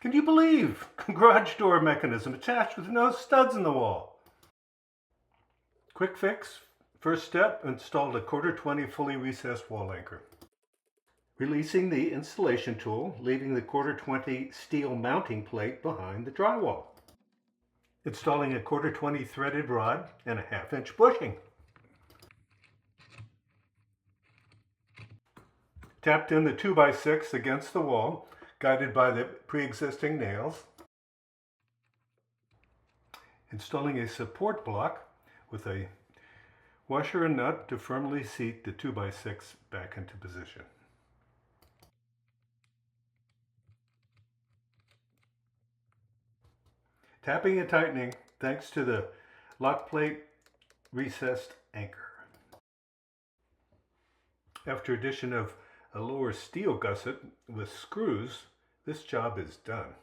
Can you believe? Garage door mechanism attached with no studs in the wall. Quick fix. First step, installed a 1/4 fully recessed wall anchor. Releasing the installation tool, leaving the 1/4 steel mounting plate behind the drywall. Installing a 1/4 threaded rod and a 1/2 inch bushing. Tapped in the 2x6 against the wall, guided by the pre-existing nails. Installing a support block with a washer and nut to firmly seat the 2x6 back into position. Tapping and tightening thanks to the lock plate recessed anchor. After addition of a lower steel gusset with screws, this job is done.